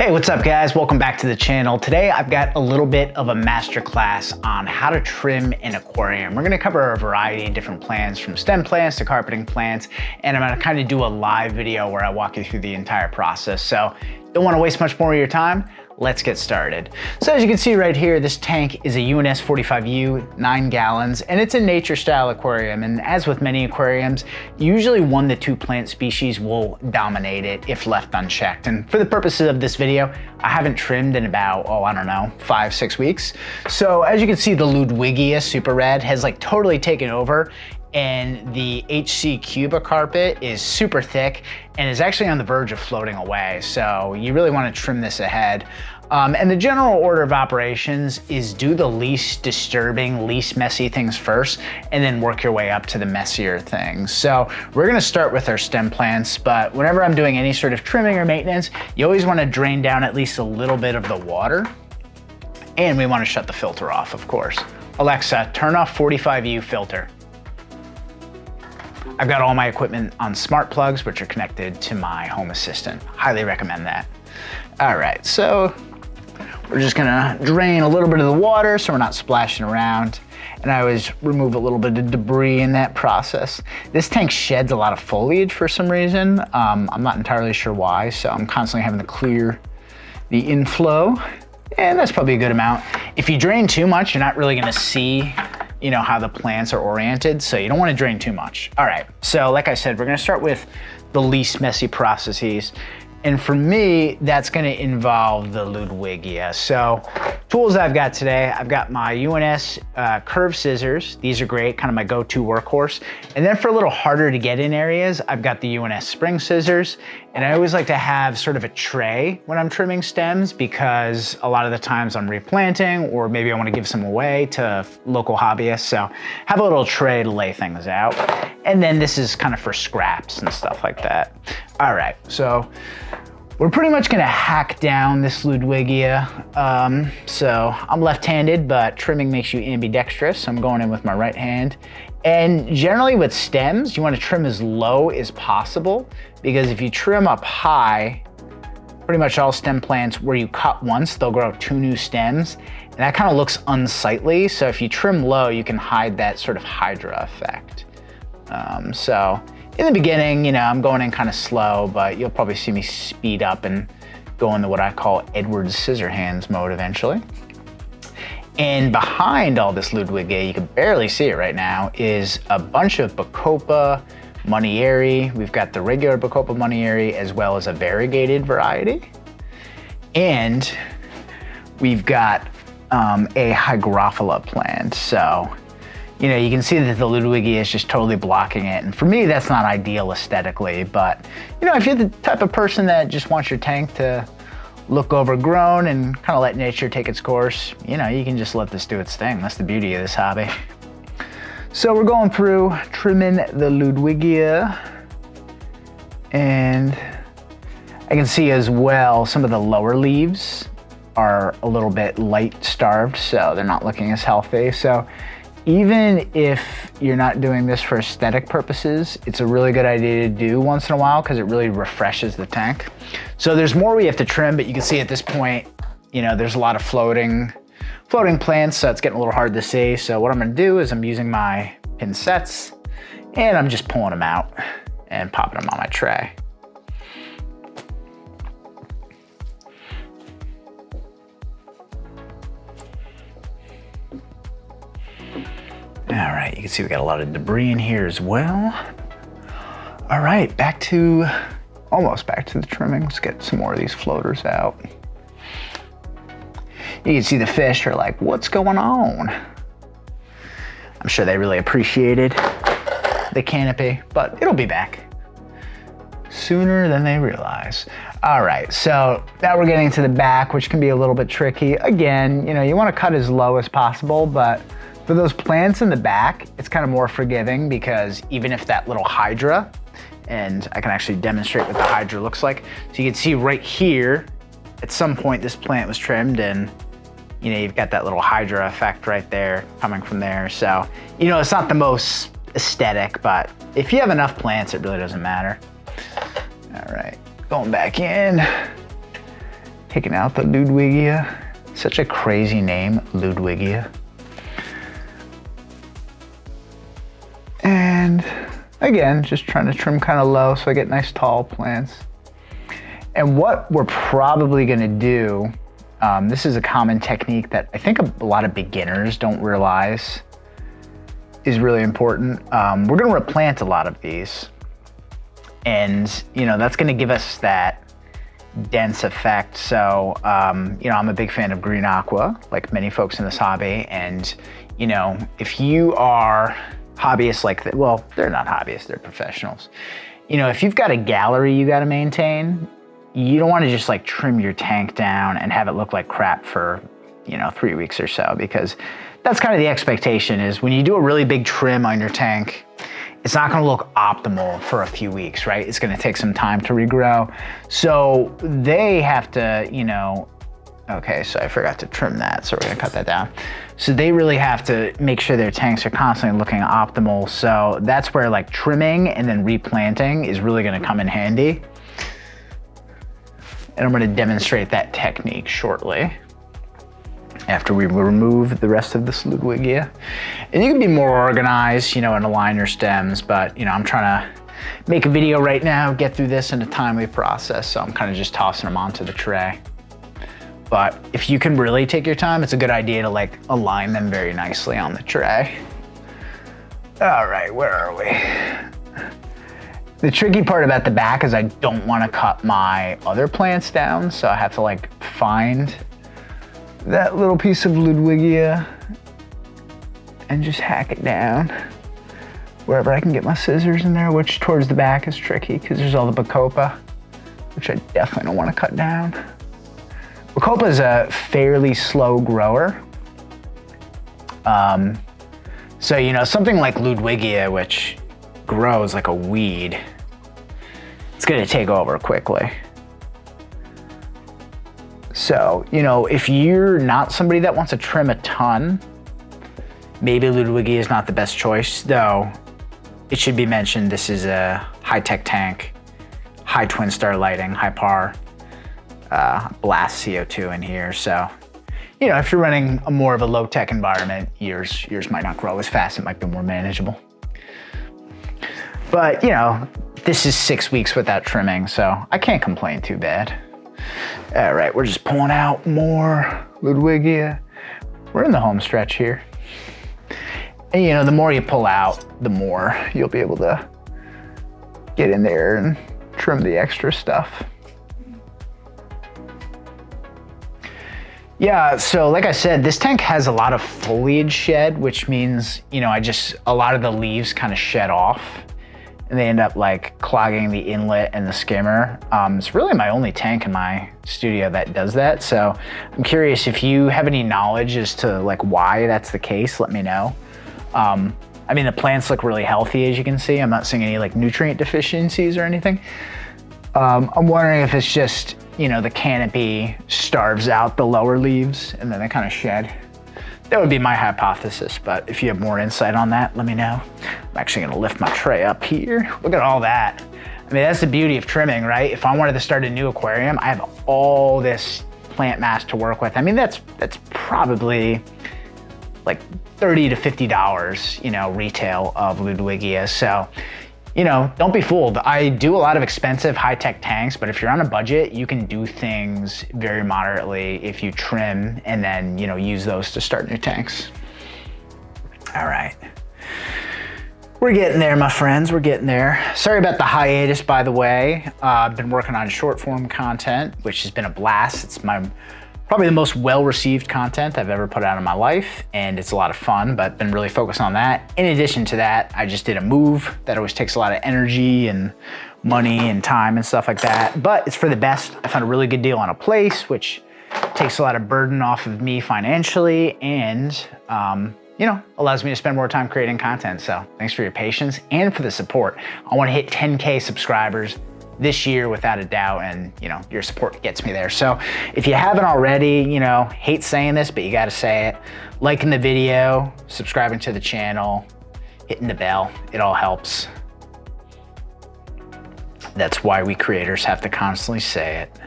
Hey, what's up guys? Welcome back to the channel. Today I've got a little bit of a masterclass on how to trim an aquarium. We're gonna cover a variety of different plants, from stem plants to carpeting plants, and I'm gonna kind of do a live video where I walk you through the entire process. So don't wanna waste much more of your time. Let's get started. So as you can see right here, this tank is a UNS 45U, 9 gallons, and it's a nature style aquarium. And as with many aquariums, usually 1 to 2 plant species will dominate it if left unchecked. And for the purposes of this video, I haven't trimmed in about, I don't know, 5-6 weeks. So as you can see, the Ludwigia Super Red has like totally taken over, and the HC Cuba carpet is super thick and is actually on the verge of floating away. So you really want to trim this ahead. And the general order of operations is do the least disturbing, least messy things first, and then work your way up to the messier things. So we're gonna start with our stem plants, but whenever I'm doing any sort of trimming or maintenance, you always wanna drain down at least a little bit of the water. And we wanna shut the filter off, of course. Alexa, turn off 45U filter. I've got all my equipment on smart plugs, which are connected to my home assistant. Highly recommend that. All right, so we're just gonna drain a little bit of the water so we're not splashing around. And I always remove a little bit of debris in that process. This tank sheds a lot of foliage for some reason. I'm not entirely sure why, so I'm constantly having to clear the inflow. And that's probably a good amount. If you drain too much, you're not really gonna see how the plants are oriented, so you don't want to drain too much. All right, so like I said, we're gonna start with the least messy processes. And for me, that's gonna involve the Ludwigia. So tools I've got today, I've got my UNS curved scissors. These are great, kind of my go-to workhorse. And then for a little harder to get in areas, I've got the UNS spring scissors. And I always like to have sort of a tray when I'm trimming stems, because a lot of the times I'm replanting, or maybe I wanna give some away to local hobbyists. So have a little tray to lay things out. And then this is kind of for scraps and stuff like that. All right, so we're pretty much gonna hack down this Ludwigia. So I'm left-handed, but trimming makes you ambidextrous. So I'm going in with my right hand. And generally with stems, you wanna trim as low as possible, because if you trim up high, pretty much all stem plants, where you cut once, they'll grow 2 new stems. And that kind of looks unsightly. So if you trim low, you can hide that sort of hydra effect. So in the beginning, I'm going in kind of slow, but you'll probably see me speed up and go into what I call Edward Scissorhands mode eventually. And behind all this Ludwigia, you can barely see it right now, is a bunch of Bacopa Monieri. We've got the regular Bacopa Monieri as well as a variegated variety. And we've got a Hygrophila plant. So you can see that the Ludwigia is just totally blocking it. And for me, that's not ideal aesthetically, but if you're the type of person that just wants your tank to look overgrown and kind of let nature take its course, you can just let this do its thing. That's the beauty of this hobby. So we're going through trimming the Ludwigia, and I can see as well some of the lower leaves are a little bit light starved, so they're not looking as healthy. So even if you're not doing this for aesthetic purposes, it's a really good idea to do once in a while, because it really refreshes the tank. So there's more we have to trim, but you can see at this point, there's a lot of floating plants, so it's getting a little hard to see. So what I'm gonna do is I'm using my pincets, and I'm just pulling them out and popping them on my tray. All right, you can see we got a lot of debris in here as well. All right, almost back to the trimming. Let's get some more of these floaters out. You can see the fish are like, what's going on? I'm sure they really appreciated the canopy, but it'll be back sooner than they realize. All right, so now we're getting to the back, which can be a little bit tricky. Again, you wanna cut as low as possible, but for those plants in the back, it's kind of more forgiving, because even if that little hydra, and I can actually demonstrate what the hydra looks like. So you can see right here, at some point this plant was trimmed, and you've got that little hydra effect right there coming from there. So, it's not the most aesthetic, but if you have enough plants, it really doesn't matter. All right, going back in. Taking out the Ludwigia. Such a crazy name, Ludwigia. And again, just trying to trim kind of low so I get nice tall plants. And what we're probably gonna do, this is a common technique that I think a lot of beginners don't realize is really important. We're gonna replant a lot of these. And you know, that's gonna give us that dense effect. So, you know, I'm a big fan of green aqua, like many folks in this hobby. And, you know, if you are hobbyists like that, well, they're not hobbyists, they're professionals. You know, if you've got a gallery you gotta maintain, you don't wanna just like trim your tank down and have it look like crap for, you know, 3 weeks or so, because that's kind of the expectation is when you do a really big trim on your tank, it's not gonna look optimal for a few weeks, right? It's gonna take some time to regrow. So they have to, you know, okay, so I forgot to trim that, so we're gonna cut that down. So they really have to make sure their tanks are constantly looking optimal. So that's where like trimming and then replanting is really gonna come in handy. And I'm gonna demonstrate that technique shortly after we remove the rest of this Ludwigia. And you can be more organized, you know, and align your stems, but you know, I'm trying to make a video right now, get through this in a timely process. So I'm kind of just tossing them onto the tray. But if you can really take your time, it's a good idea to like align them very nicely on the tray. All right, where are we? The tricky part about the back is I don't want to cut my other plants down, so I have to like find that little piece of Ludwigia and just hack it down wherever I can get my scissors in there, which towards the back is tricky because there's all the Bacopa, which I definitely don't want to cut down. Bacopa is a fairly slow grower. So, you know, something like Ludwigia, which grows like a weed, it's gonna take over quickly. So, you know, if you're not somebody that wants to trim a ton, maybe Ludwigia is not the best choice, though it should be mentioned this is a high-tech tank, high TWINSTAR lighting, high par, blast CO2 in here. So, you know, if you're running a more of a low-tech environment, yours might not grow as fast, it might be more manageable. But, you know, this is 6 weeks without trimming, so I can't complain too bad. All right, we're just pulling out more Ludwigia. We're in the home stretch here. And you know, the more you pull out, the more you'll be able to get in there and trim the extra stuff. Yeah, so like I said, this tank has a lot of foliage shed, which means, you know, a lot of the leaves kind of shed off and they end up like clogging the inlet and the skimmer. It's really my only tank in my studio that does that. So I'm curious if you have any knowledge as to like why that's the case, let me know. I mean, the plants look really healthy, as you can see. I'm not seeing any like nutrient deficiencies or anything. I'm wondering if it's just, you know, the canopy starves out the lower leaves and then they kind of shed. That would be my hypothesis, but if you have more insight on that, let me know. I'm actually gonna lift my tray up here. Look at all that. I mean, that's the beauty of trimming, right? If I wanted to start a new aquarium, I have all this plant mass to work with. I mean, that's probably like $30 to $50, you know, retail of Ludwigia. So, you know, don't be fooled. I do a lot of expensive high-tech tanks, but if you're on a budget, you can do things very moderately if you trim and then, you know, use those to start new tanks. All right. We're getting there, my friends, we're getting there. Sorry about the hiatus, by the way. I've been working on short form content, which has been a blast. It's probably the most well-received content I've ever put out in my life, and it's a lot of fun, but been really focused on that. In addition to that, I just did a move that always takes a lot of energy and money and time and stuff like that, but it's for the best. I found a really good deal on a place, which takes a lot of burden off of me financially and, you know, allows me to spend more time creating content. So thanks for your patience and for the support. I wanna hit 10K subscribers this year without a doubt, and you know, your support gets me there. So if you haven't already, you know, hate saying this, but you gotta say it, liking the video, subscribing to the channel, hitting the bell, it all helps. That's why we creators have to constantly say it.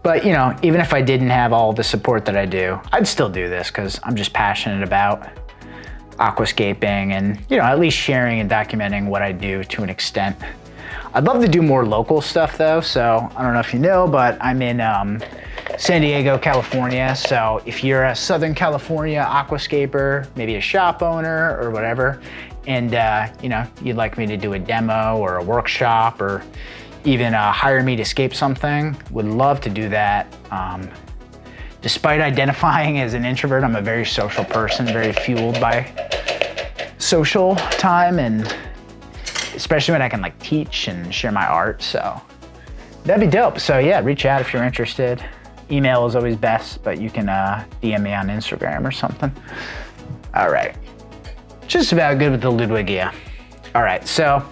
But you know, even if I didn't have all the support that I do, I'd still do this because I'm just passionate about aquascaping and, you know, at least sharing and documenting what I do to an extent. I'd love to do more local stuff though. So I don't know if you know, but I'm in San Diego, California. So if you're a Southern California aquascaper, maybe a shop owner or whatever, and you know, you'd like me to do a demo or a workshop or even hire me to scape something, would love to do that. Despite identifying as an introvert, I'm a very social person, very fueled by social time, and especially when I can like teach and share my art, so that'd be dope. So yeah, reach out if you're interested. Email is always best, but you can DM me on Instagram or something. All right, just about good with the Ludwigia. All right, so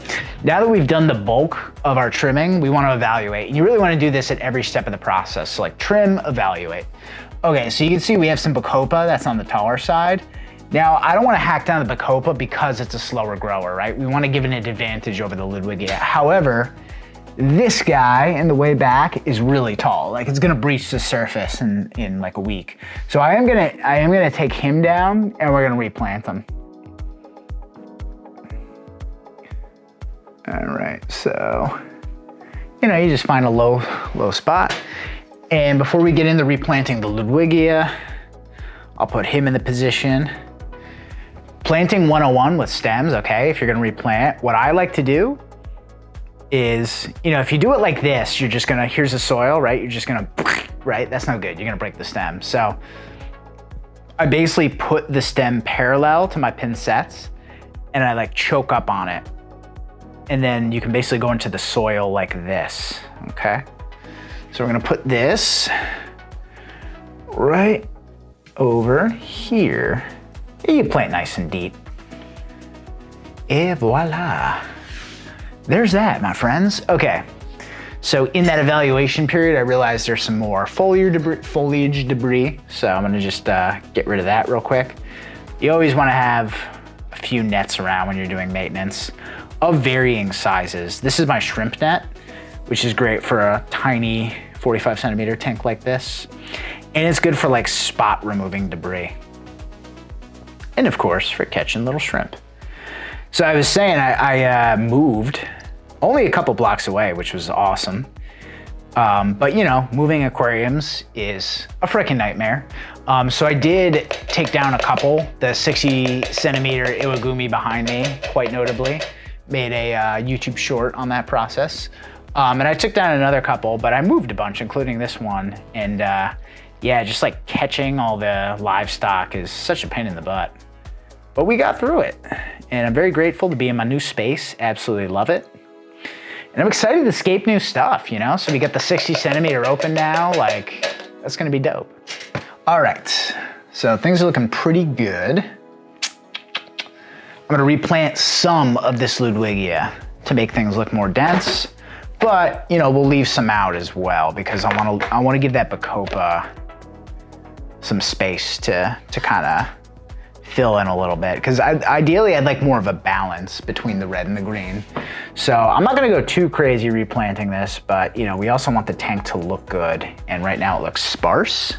now that we've done the bulk of our trimming, we want to evaluate. And you really want to do this at every step of the process. So like trim, evaluate. Okay, so you can see we have some Bacopa that's on the taller side. Now, I don't want to hack down the Bacopa because it's a slower grower, right? We want to give it an advantage over the Ludwigia. However, this guy in the way back is really tall. Like it's gonna breach the surface in like a week. So I am gonna take him down and we're gonna replant him. All right, so, you know, you just find a low spot. And before we get into replanting the Ludwigia, I'll put him in the position. Planting 101 with stems, okay, if you're gonna replant, what I like to do is, you know, if you do it like this, you're just gonna, here's the soil, right? You're just gonna, right? That's no good, you're gonna break the stem. So I basically put the stem parallel to my pincettes and I like choke up on it. And then you can basically go into the soil like this, okay? So we're gonna put this right over here. You plant nice and deep. Et voila. There's that, my friends. Okay, so in that evaluation period, I realized there's some more foliage debris. So I'm gonna just get rid of that real quick. You always wanna have a few nets around when you're doing maintenance of varying sizes. This is my shrimp net, which is great for a tiny 45 centimeter tank like this. And it's good for like spot removing debris. And of course, for catching little shrimp. So I was saying I moved only a couple blocks away, which was awesome. But you know, moving aquariums is a freaking nightmare. So I did take down a couple, the 60 centimeter Iwagumi behind me, quite notably. Made a YouTube short on that process. And I took down another couple, but I moved a bunch, including this one. And yeah, just like catching all the livestock is such a pain in the butt. But we got through it. And I'm very grateful to be in my new space. Absolutely love it. And I'm excited to scape new stuff, you know? So we got the 60 centimeter open now, like, that's gonna be dope. All right, so things are looking pretty good. I'm gonna replant some of this Ludwigia to make things look more dense, but you know, we'll leave some out as well because I wanna give that Bacopa some space to kind of fill in a little bit, because ideally I'd like more of a balance between the red and the green. So I'm not gonna go too crazy replanting this, but you know, we also want the tank to look good, and right now it looks sparse.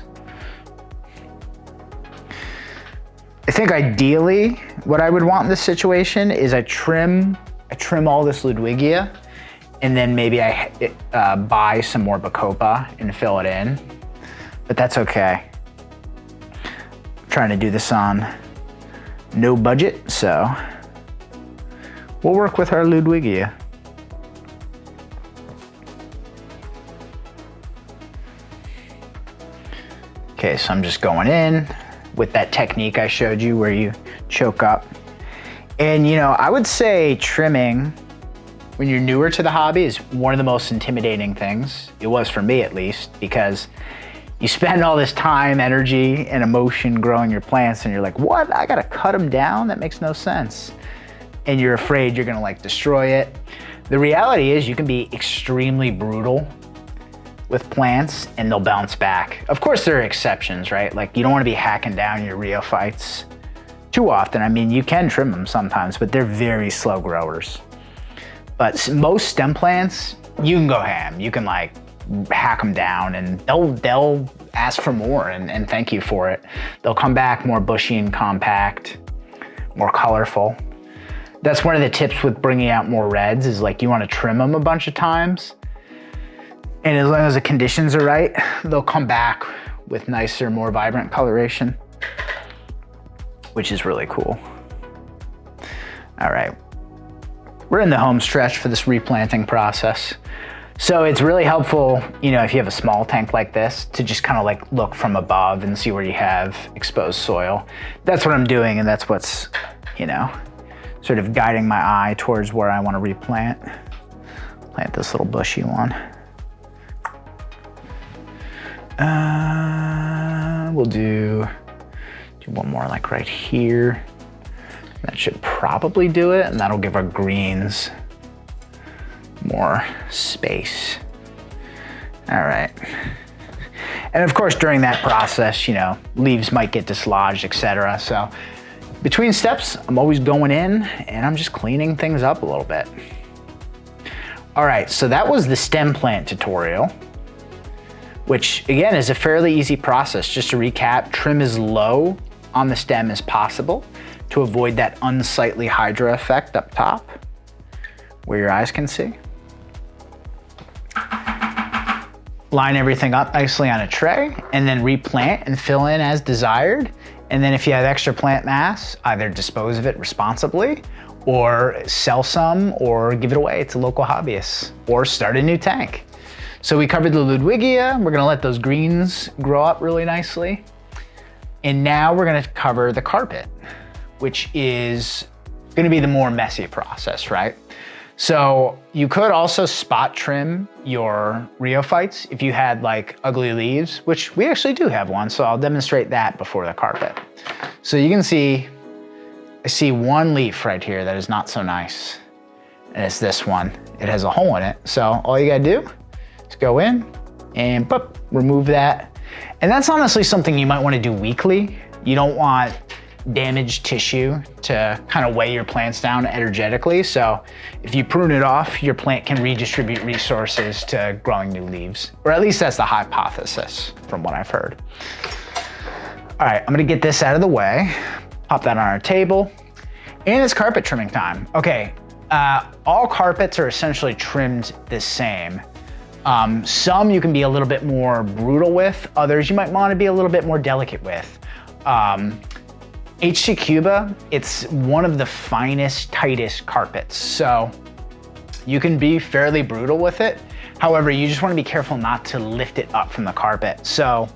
I think ideally what I would want in this situation is I trim all this Ludwigia, and then maybe I buy some more Bacopa and fill it in, but that's okay. I'm trying to do this on no budget, so we'll work with our Ludwigia. Okay, so I'm just going in with that technique I showed you where you choke up. And you know, I would say trimming when you're newer to the hobby is one of the most intimidating things. It was for me at least, because you spend all this time, energy, and emotion growing your plants and you're like, what? I gotta cut them down? That makes no sense. And you're afraid you're gonna like destroy it. The reality is you can be extremely brutal with plants and they'll bounce back. Of course there are exceptions, right? Like you don't wanna be hacking down your rheophytes too often. I mean, you can trim them sometimes, but they're very slow growers. But most stem plants, you can go ham. You can like hack them down, and they'll ask for more and thank you for it. They'll come back more bushy and compact, more colorful. That's one of the tips with bringing out more reds, is like you want to trim them a bunch of times. And as long as the conditions are right, they'll come back with nicer, more vibrant coloration, which is really cool. All right, we're in the home stretch for this replanting process. So it's really helpful, you know, if you have a small tank like this, to just kind of like look from above and see where you have exposed soil. That's what I'm doing, and that's what's, you know, sort of guiding my eye towards where I want to replant. Plant this little bushy one. We'll do one more like right here. That should probably do it, and that'll give our greens more space. All right. And of course, during that process, you know, leaves might get dislodged, etc. So between steps, I'm always going in and I'm just cleaning things up a little bit. All right, so that was the stem plant tutorial, which again is a fairly easy process. Just to recap, trim as low on the stem as possible to avoid that unsightly hydra effect up top where your eyes can see. Line everything up nicely on a tray and then replant and fill in as desired. And then if you have extra plant mass, either dispose of it responsibly or sell some or give it away to local hobbyists or start a new tank. So we covered the Ludwigia. We're gonna let those greens grow up really nicely. And now we're gonna cover the carpet, which is gonna be the more messy process, right? So you could also spot trim your rheophytes if you had like ugly leaves, which we actually do have one, so I'll demonstrate that before the carpet. So you can see, I see one leaf right here that is not so nice, and it's this one. It has a hole in it, so all you gotta do is go in and boop, remove that. And that's honestly something you might wanna do weekly. You don't want damaged tissue to kind of weigh your plants down energetically. So if you prune it off, your plant can redistribute resources to growing new leaves, or at least that's the hypothesis from what I've heard. All right, I'm gonna get this out of the way, pop that on our table, and it's carpet trimming time. Okay, all carpets are essentially trimmed the same. Some you can be a little bit more brutal with, others you might want to be a little bit more delicate with. HC Cuba, it's one of the finest, tightest carpets, so you can be fairly brutal with it. However, you just want to be careful not to lift it up from the carpet. So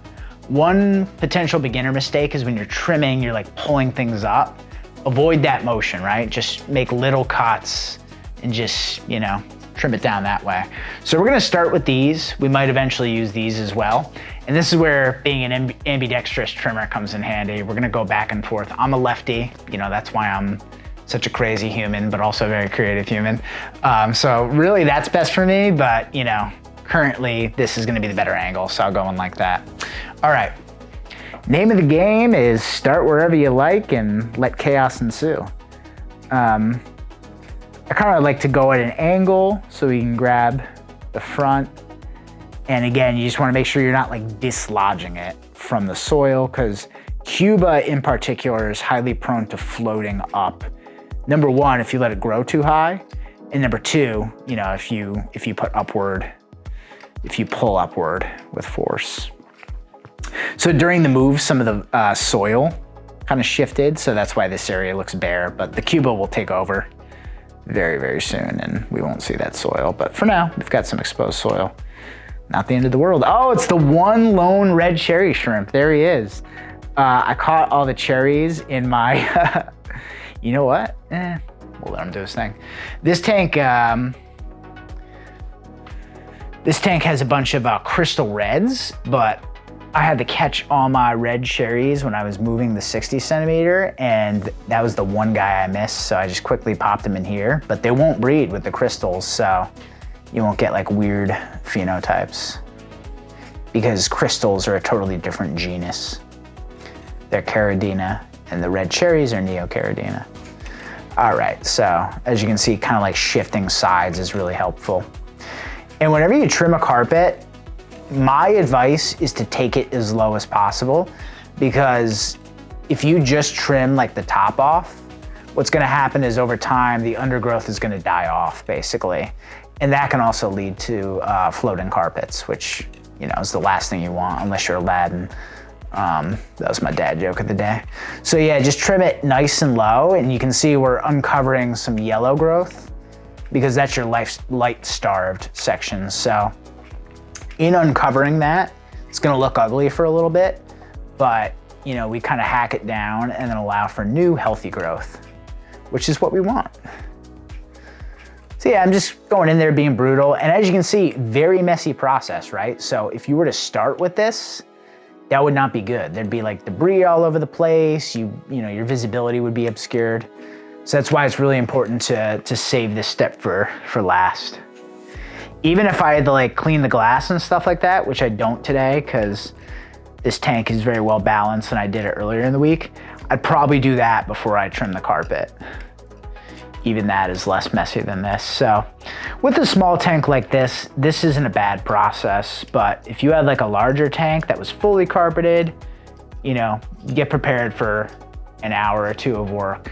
one potential beginner mistake is when you're trimming, you're like pulling things up. Avoid that motion, right? Just make little cuts and just, you know, trim it down that way. So we're gonna start with these. We might eventually use these as well. And this is where being an ambidextrous trimmer comes in handy. We're gonna go back and forth. I'm a lefty, you know, that's why I'm such a crazy human, but also a very creative human. So really that's best for me, but you know, currently this is gonna be the better angle, so I'll go in like that. All right, name of the game is start wherever you like and let chaos ensue. I kind of like to go at an angle so we can grab the front. And again, you just want to make sure you're not like dislodging it from the soil, because Cuba in particular is highly prone to floating up. Number one, if you let it grow too high, and number two, you know, if you put upward, if you pull upward with force. So during the move, some of the soil kind of shifted, so that's why this area looks bare, but the Cuba will take over very, very soon and we won't see that soil. But for now, we've got some exposed soil. Not the end of the world. Oh, it's the one lone red cherry shrimp. There he is. I caught all the cherries in my, you know what? We'll let him do his thing. This tank has a bunch of crystal reds, but I had to catch all my red cherries when I was moving the 60 centimeter, and that was the one guy I missed, so I just quickly popped them in here. But they won't breed with the crystals, so you won't get like weird phenotypes, because crystals are a totally different genus. They're Caridina, and the red cherries are Neocaridina. All right, so as you can see, kind of like shifting sides is really helpful. And whenever you trim a carpet, my advice is to take it as low as possible, because if you just trim like the top off, what's gonna happen is over time, the undergrowth is gonna die off basically. And that can also lead to floating carpets, which is the last thing you want unless you're Aladdin. That was my dad joke of the day. So yeah, just trim it nice and low, and you can see we're uncovering some yellow growth because that's your light starved sections. So in uncovering that, it's gonna look ugly for a little bit, but we kind of hack it down and then allow for new healthy growth, which is what we want. So yeah, I'm just going in there being brutal. And as you can see, very messy process, right? So if you were to start with this, that would not be good. There'd be like debris all over the place. Your visibility would be obscured. So that's why it's really important to save this step for last. Even if I had to like clean the glass and stuff like that, which I don't today because this tank is very well balanced and I did it earlier in the week, I'd probably do that before I trim the carpet. Even that is less messy than this. So with a small tank like this isn't a bad process, but if you had like a larger tank that was fully carpeted, get prepared for an hour or two of work.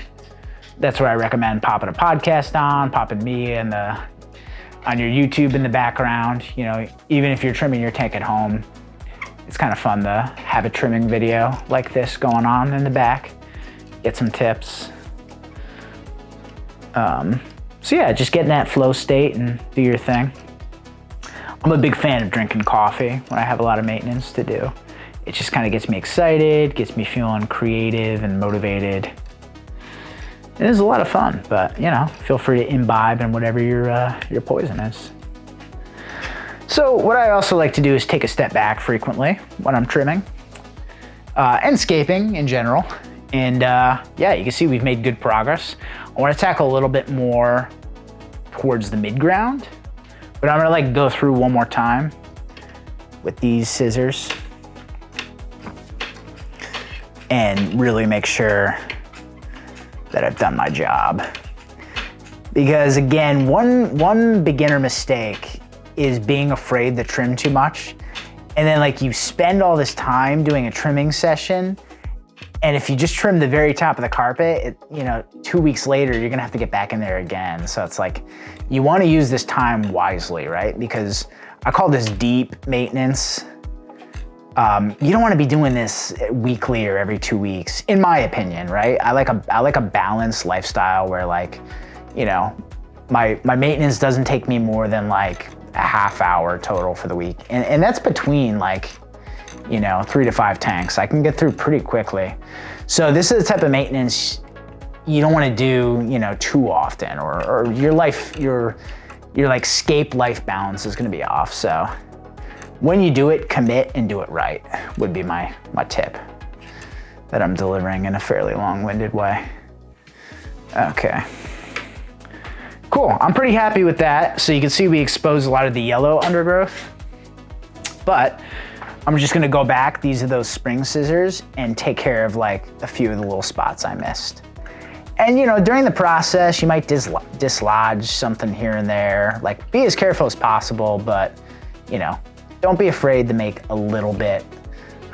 That's where I recommend popping a podcast on, popping me on your YouTube in the background. Even if you're trimming your tank at home, it's kind of fun to have a trimming video like this going on in the back, get some tips. So yeah, just get in that flow state and do your thing. I'm a big fan of drinking coffee when I have a lot of maintenance to do. It just kind of gets me excited, gets me feeling creative and motivated. It is a lot of fun, but feel free to imbibe in whatever your poison is. So what I also like to do is take a step back frequently when I'm trimming and scaping in general. And yeah, you can see we've made good progress. I want to tackle a little bit more towards the mid-ground, but I'm gonna go through one more time with these scissors and really make sure that I've done my job. Because again, one beginner mistake is being afraid to trim too much. And then you spend all this time doing a trimming session, and if you just trim the very top of the carpet, 2 weeks later, you're gonna have to get back in there again. So it's you wanna use this time wisely, right? Because I call this deep maintenance. You don't wanna be doing this weekly or every 2 weeks, in my opinion, right? I like a balanced lifestyle where my maintenance doesn't take me more than a half hour total for the week. And that's between 3 to 5 tanks. I can get through pretty quickly. So this is the type of maintenance you don't want to do, too often, or your scape life balance is going to be off. So when you do it, commit and do it right would be my tip that I'm delivering in a fairly long-winded way. Okay. Cool, I'm pretty happy with that. So you can see we exposed a lot of the yellow undergrowth, but I'm just gonna go back. These are those spring scissors and take care of a few of the little spots I missed. And during the process, you might dislodge something here and there. Be as careful as possible, but don't be afraid to make a little bit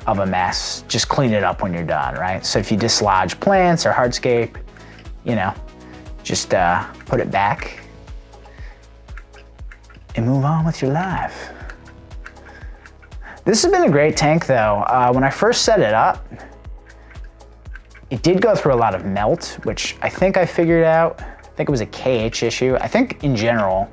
of a mess. Just clean it up when you're done, right? So if you dislodge plants or hardscape, just put it back and move on with your life. This has been a great tank though. When I first set it up, it did go through a lot of melt, which I think I figured out. I think it was a KH issue. I think in general,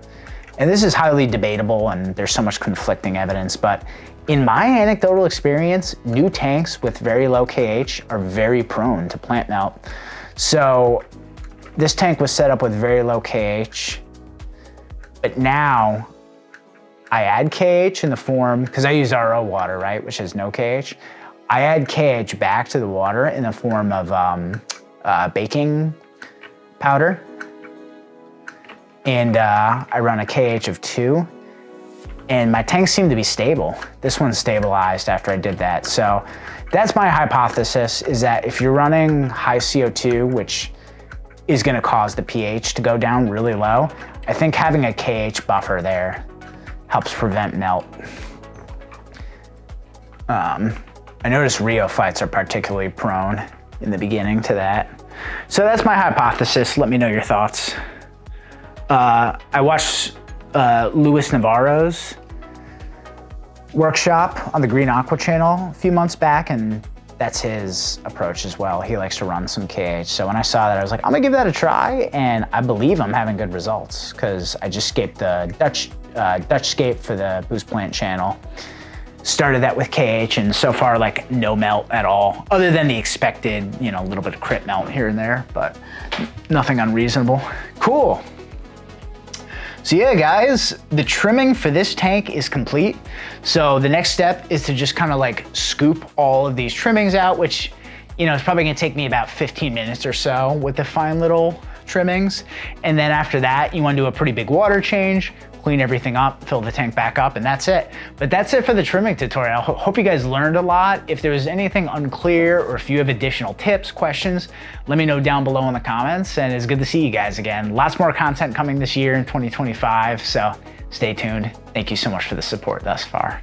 and this is highly debatable and there's so much conflicting evidence, but in my anecdotal experience, new tanks with very low KH are very prone to plant melt. So this tank was set up with very low KH, but now I add KH in the form, because I use RO water, right, which has no KH. I add KH back to the water in the form of baking powder. And I run a KH of 2. And my tanks seem to be stable. This one's stabilized after I did that. So that's my hypothesis, is that if you're running high CO2, which is gonna cause the pH to go down really low, I think having a KH buffer there helps prevent melt. I noticed rheophytes are particularly prone in the beginning to that. So that's my hypothesis. Let me know your thoughts. I watched Luis Navarro's workshop on the Green Aqua channel a few months back, and that's his approach as well. He likes to run some KH. So when I saw that, I was like, I'm gonna give that a try, and I believe I'm having good results because I just scaped the Dutch scape for the Buce plant channel. Started that with KH, and so far, like, no melt at all, other than the expected, you know, a little bit of crit melt here and there, but nothing unreasonable. Cool. So yeah, guys, the trimming for this tank is complete. So the next step is to just kind of like scoop all of these trimmings out, which, you know, it's probably gonna take me about 15 minutes or so with the fine little trimmings. And then after that, you wanna do a pretty big water change, clean everything up, fill the tank back up, and that's it. But that's it for the trimming tutorial. Hope you guys learned a lot. If there was anything unclear or if you have additional tips, questions, let me know down below in the comments. And it's good to see you guys again. Lots more content coming this year in 2025, so stay tuned. Thank you so much for the support thus far.